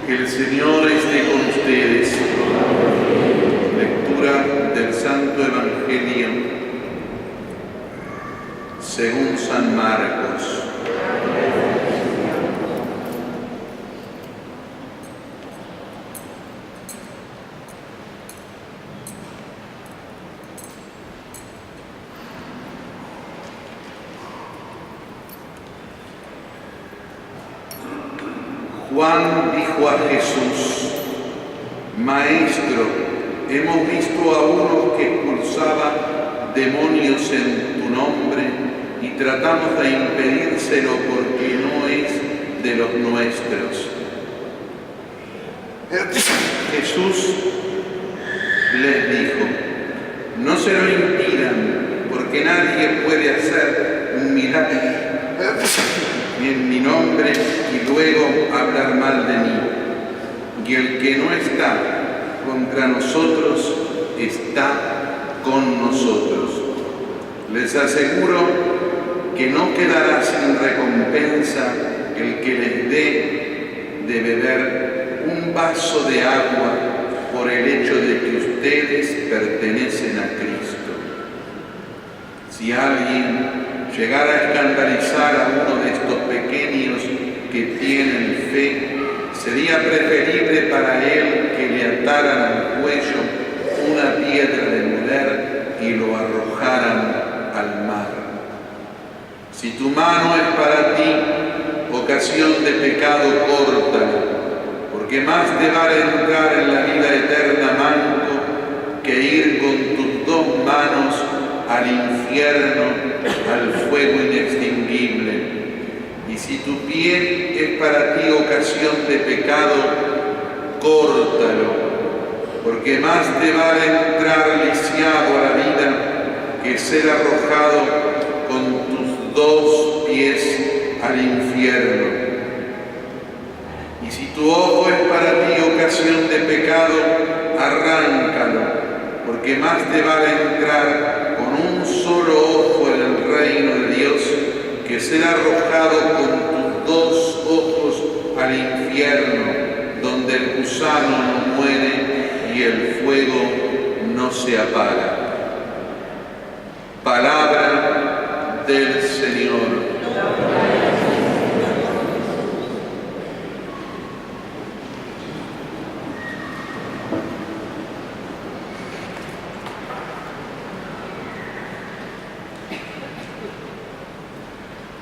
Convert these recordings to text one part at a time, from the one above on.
El Señor esté con ustedes. Lectura del Santo Evangelio según San Marcos. Juan dijo a Jesús: Maestro, hemos visto a uno que expulsaba demonios en tu nombre y tratamos de impedírselo porque no es de los nuestros. Jesús les dijo: no se lo impidan, porque nadie puede hacer un milagro en mi nombre y luego hablar mal de mí. Y el que no está contra nosotros está con nosotros. Les aseguro que no quedará sin recompensa el que les dé de beber un vaso de agua por el hecho de que ustedes pertenecen a Cristo. Si alguien llegara a escandalizar a uno de estos pequeños que tienen fe, sería preferible para él que le ataran al cuello una piedra de moler y lo arrojaran al mar. Si tu mano es para ti ocasión de pecado, córtala, porque más te vale entrar en la vida eterna manco que ir con tus dos manos al infierno, al fuego inextinguible. Y si tu pie es para ti ocasión de pecado, córtalo, porque más te vale entrar lisiado a la vida que ser arrojado con tus dos pies al infierno. Y si tu ojo es para ti ocasión de pecado, arráncalo, porque más te vale entrar con un solo ojo en el reino de Dios que ser arrojado con tus dos ojos al infierno, donde el gusano no muere y el fuego no se apaga. Palabra del Señor.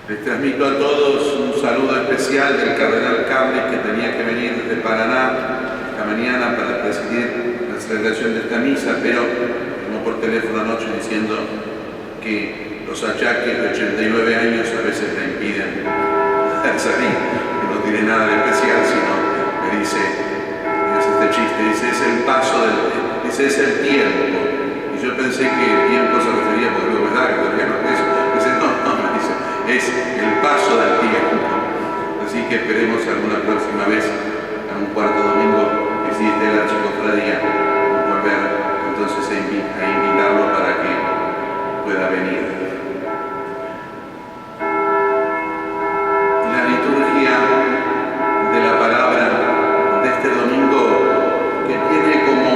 Les transmito a todos un saludo especial del cardenal Cables, que tenía que venir desde Paraná esta mañana para presidir la celebración de esta misa, pero llamó por teléfono anoche diciendo que los achaques de 89 años a veces le impiden salir, que no tiene nada de especial, sino me dice, es este chiste, dice, es el paso dice, es el tiempo. Y yo pensé que el tiempo se refería, porque luego es largo, todavía no es eso. Dice, no, me dice, es el paso del tiempo. Así que esperemos alguna próxima vez, a un cuarto domingo, que existe la archicofradía, volver entonces a invitarlo para que pueda venir. La liturgia de la palabra de este domingo, que tiene como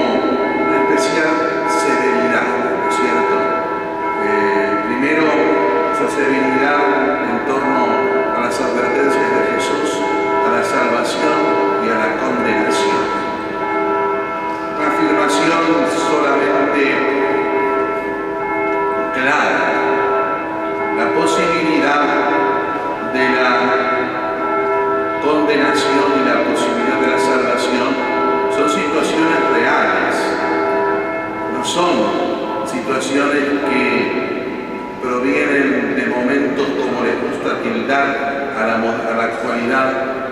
una especial severidad, ¿no es cierto? Primero, esa severidad en torno a las advertencias de Jesús, a la salvación y a la condenación. Una afirmación solamente clara, la posibilidad de la condenación y la posibilidad de la salvación son situaciones reales, no son situaciones que provienen de momentos, como les gusta tildar a la actualidad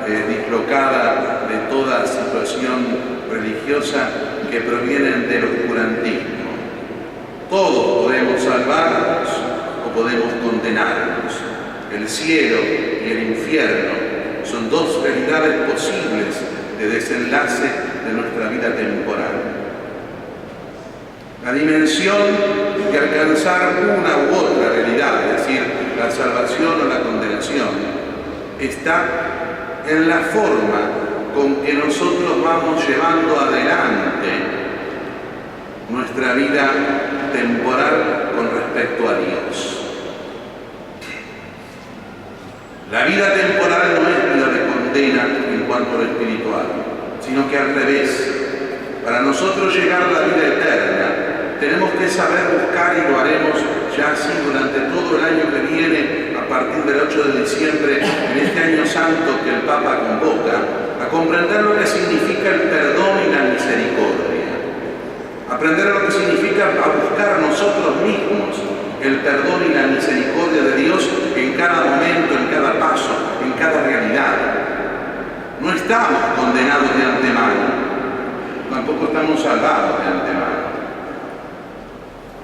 dislocada de toda situación religiosa, que provienen del oscurantismo. Todos podemos salvarnos o podemos condenarnos. El cielo y el infierno son dos realidades posibles de desenlace de nuestra vida temporal. La dimensión de alcanzar una u otra realidad, es decir, la salvación o la condenación, está en la forma con que nosotros vamos llevando adelante nuestra vida temporal con respecto a Dios. La vida temporal no es vida de condena en cuanto a lo espiritual, sino que al revés. Para nosotros llegar a la vida eterna, tenemos que saber buscar, y lo haremos ya así durante todo el año que viene, a partir del 8 de diciembre, en este año santo que el Papa convoca, a comprender lo que significa el perdón y la misericordia. Aprender lo que significa a buscar nosotros mismos el perdón y la misericordia de Dios en cada momento, en cada paso, en cada realidad. No estamos condenados de antemano, tampoco estamos salvados de antemano.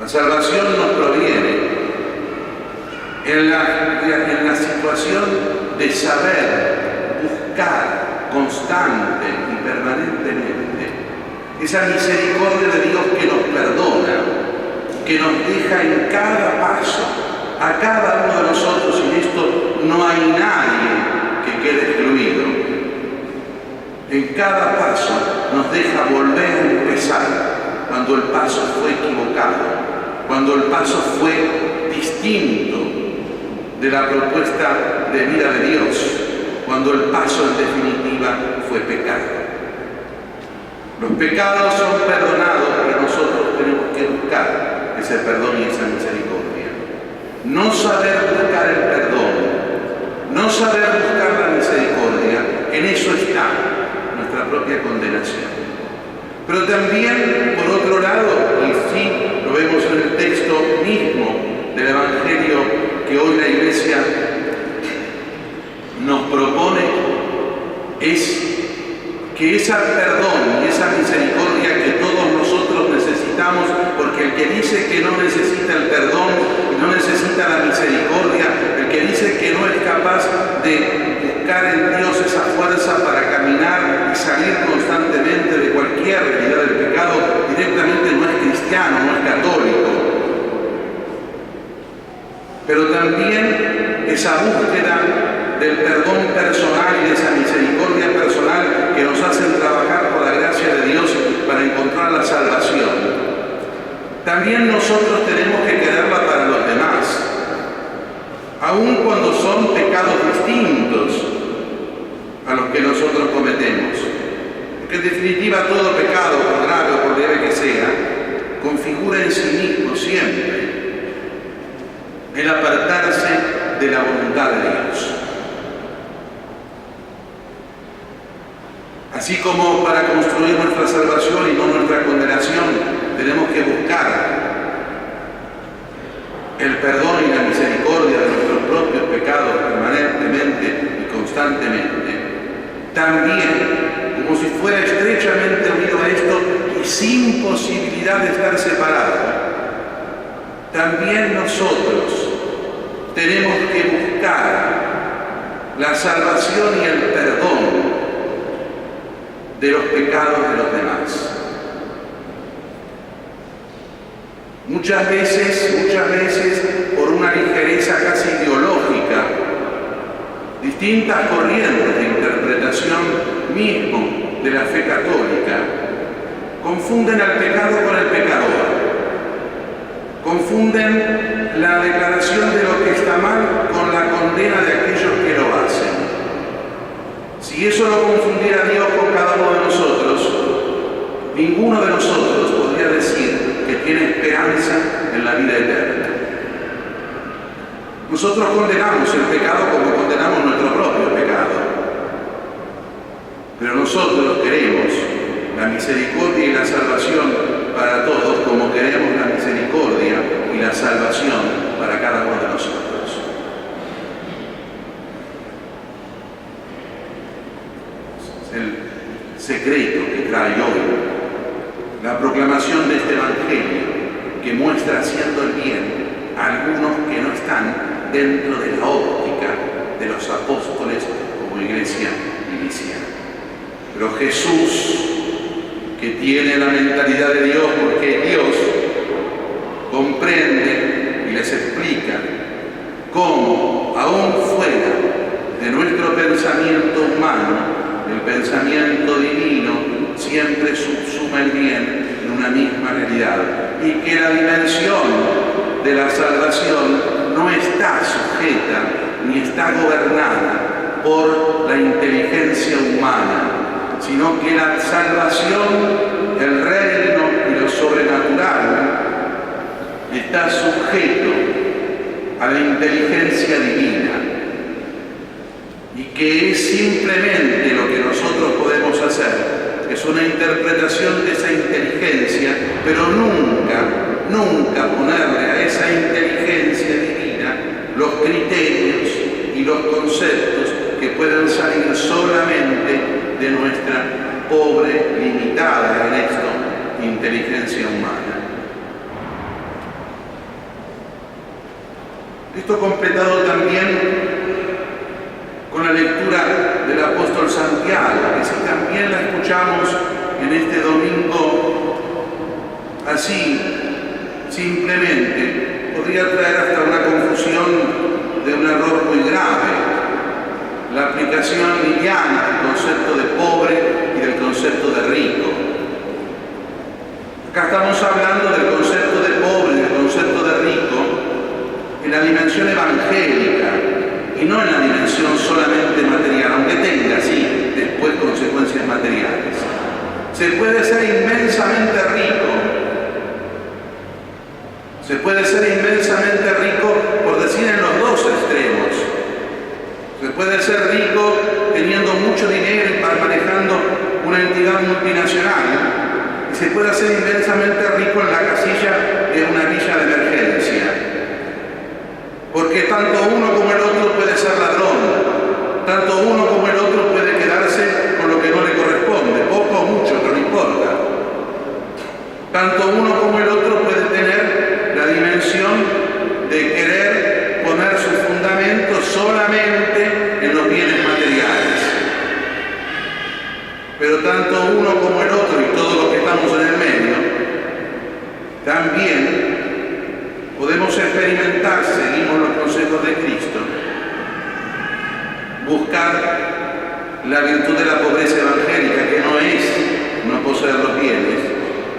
La salvación nos proviene en la situación de saber buscar constante y permanentemente esa misericordia de Dios que nos perdona, que nos deja en cada paso, a cada uno de nosotros. En esto no hay nadie que quede excluido. En cada paso nos deja volver a empezar cuando el paso fue equivocado, cuando el paso fue distinto de la propuesta de vida de Dios, cuando el paso en definitiva fue pecado. Los pecados son perdonados, pero nosotros tenemos que buscar ese perdón y esa misericordia. No saber buscar el perdón, no saber buscar la misericordia, en eso está nuestra propia condenación. Pero también, por otro lado, y sí lo vemos en el texto mismo del Evangelio que hoy la Iglesia nos propone, es que ese perdón y esa misericordia que todos nosotros necesitamos, porque el que dice que no necesita el perdón y no necesita la misericordia, el que dice que no es capaz de buscar en Dios esa fuerza para caminar y salir constantemente de cualquier realidad del pecado, directamente no es cristiano, no es católico. Pero también esa búsqueda del perdón personal y de esa misericordia personal que nos hacen trabajar por la gracia de Dios para encontrar la salvación. También nosotros tenemos que quererla para los demás, aun cuando son pecados distintos a los que nosotros cometemos. Porque en definitiva todo pecado, por grave o por leve que sea, configura en sí mismo siempre el apartarse de la voluntad de Dios. Así como para construir nuestra salvación y no nuestra condenación, tenemos que buscar el perdón y la misericordia de nuestros propios pecados permanentemente y constantemente. También, como si fuera estrechamente unido a esto y sin posibilidad de estar separado, también nosotros tenemos que buscar la salvación y el perdón de los pecados de los demás. Muchas veces, por una ligereza casi ideológica, distintas corrientes de interpretación mismo de la fe católica confunden al pecado con el pecador. Confunden la declaración de lo que está mal con la condena de aquellos que lo hacen. Si eso lo confundiera Dios con cada uno de nosotros, ninguno de nosotros podría decir que tiene esperanza en la vida eterna. Nosotros condenamos el pecado como condenamos nuestro propio pecado. Pero nosotros queremos la misericordia y la salvación para todos, como queremos la misericordia y la salvación para cada uno de nosotros. El secreto que trae hoy la proclamación de este Evangelio, que muestra haciendo el bien a algunos que no están dentro de la óptica de los apóstoles como iglesia inicial. Pero Jesús, que tiene la mentalidad de Dios porque es Dios, comprende y les explica cómo, aún fuera de nuestro pensamiento humano, el pensamiento divino siempre subsuma el bien en una misma realidad, y que la dimensión de la salvación no está sujeta ni está gobernada por la inteligencia humana, sino que la salvación, el reino y lo sobrenatural está sujeto a la inteligencia divina, y que es simplemente lo que nosotros podemos hacer, es una interpretación de esa inteligencia, pero nunca ponerle a esa inteligencia divina los criterios y los conceptos que puedan salir solamente de nuestra pobre, limitada en esto, inteligencia humana. Esto completado también con la lectura del apóstol Santiago, que si también la escuchamos en este domingo así, simplemente, podría traer hasta una confusión de un error muy grave: la aplicación liviana del concepto de pobre y del concepto de rico. Acá estamos hablando del concepto de pobre y del concepto de rico en la dimensión evangélica, y no en la dimensión solamente material, aunque tenga, sí, después consecuencias materiales. Se puede ser inmensamente rico. Se puede ser inmensamente rico, por decir, en los dos extremos. Se puede ser rico teniendo mucho dinero y manejando una entidad multinacional. Y se puede ser inmensamente rico en la casilla de una villa de emergencia. Porque tanto uno como el otro puede ser ladrón, tanto uno como el otro puede quedarse con lo que no le corresponde, poco o mucho, pero no importa. Tanto uno como el otro puede tener la dimensión de querer poner su fundamento solamente en los bienes materiales. Pero tanto uno como el otro y todos los que estamos en el medio, también podemos experimentar, seguimos los consejos de Cristo, buscar la virtud de la pobreza evangélica, que no es no poseer los bienes,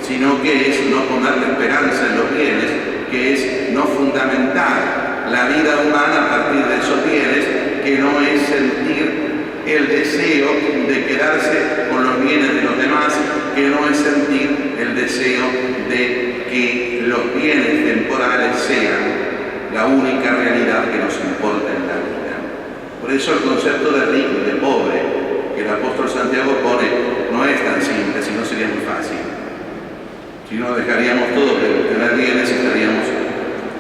sino que es no poner la esperanza en los bienes, que es no fundamentar la vida humana a partir de esos bienes, que no es sentir el deseo de quedarse con los bienes de los demás, que no es sentir el deseo de que los bienes temporales sean la única realidad que nos importa en la vida. Por eso el concepto de rico y de pobre que el apóstol Santiago pone no es tan simple, sino sería muy fácil. Si no, dejaríamos todos de tener bienes y estaríamos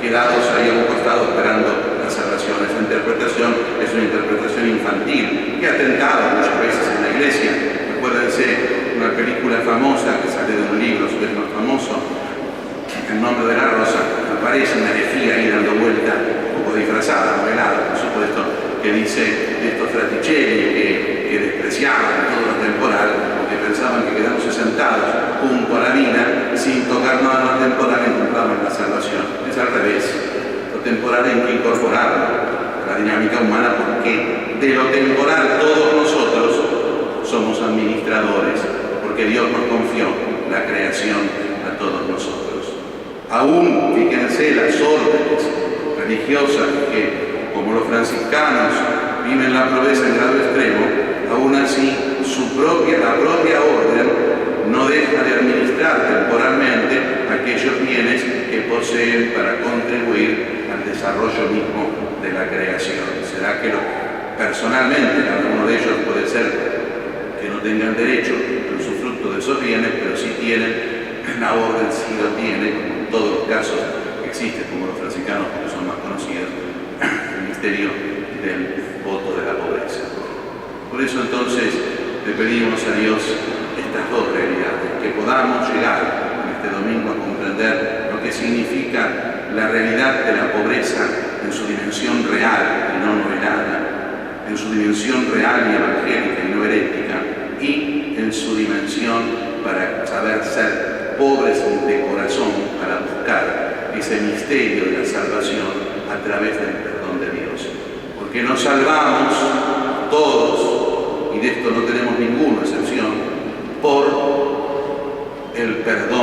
quedados ahí a un costado esperando la salvación. Esa interpretación es una interpretación infantil que ha tentado muchas veces en la iglesia. Recuérdense una película famosa que sale de un libro, su vez más famoso, El nombre de la rosa. Aparece una herejía ahí dando vuelta, un poco disfrazada, novelada, por supuesto, que dice estos Fraticelli que despreciaban todo lo temporal, porque pensaban que quedándose sentados junto a la vida, sin tocar nada lo temporal, encontraban la salvación. Es al revés. Lo temporal hay que incorporarlo a la dinámica humana, porque de lo temporal todos nosotros somos administradores, porque Dios nos confió la creación a todos nosotros. Aún, fíjense, las órdenes religiosas que, como los franciscanos, viven la pobreza en grado extremo, aún así la propia orden no deja de administrar temporalmente aquellos bienes que poseen para contribuir al desarrollo mismo de la creación. ¿Será que personalmente alguno de ellos puede ser que no tengan derecho al usufructo de esos bienes, pero sí tienen, la orden sí lo tiene, como en todos los casos que existen, como los franciscanos, porque son más conocidos, el misterio del voto de la pobreza. Por eso entonces le pedimos a Dios estas dos realidades, que podamos llegar en este domingo a comprender lo que significa la realidad de la pobreza en su dimensión real y no novelada, en su dimensión real y evangélica y no herética, y en su dimensión para saber ser pobres de corazón, para buscar ese misterio de la salvación a través del perdón de Dios. Porque nos salvamos todos y y de esto no tenemos ninguna excepción, por el perdón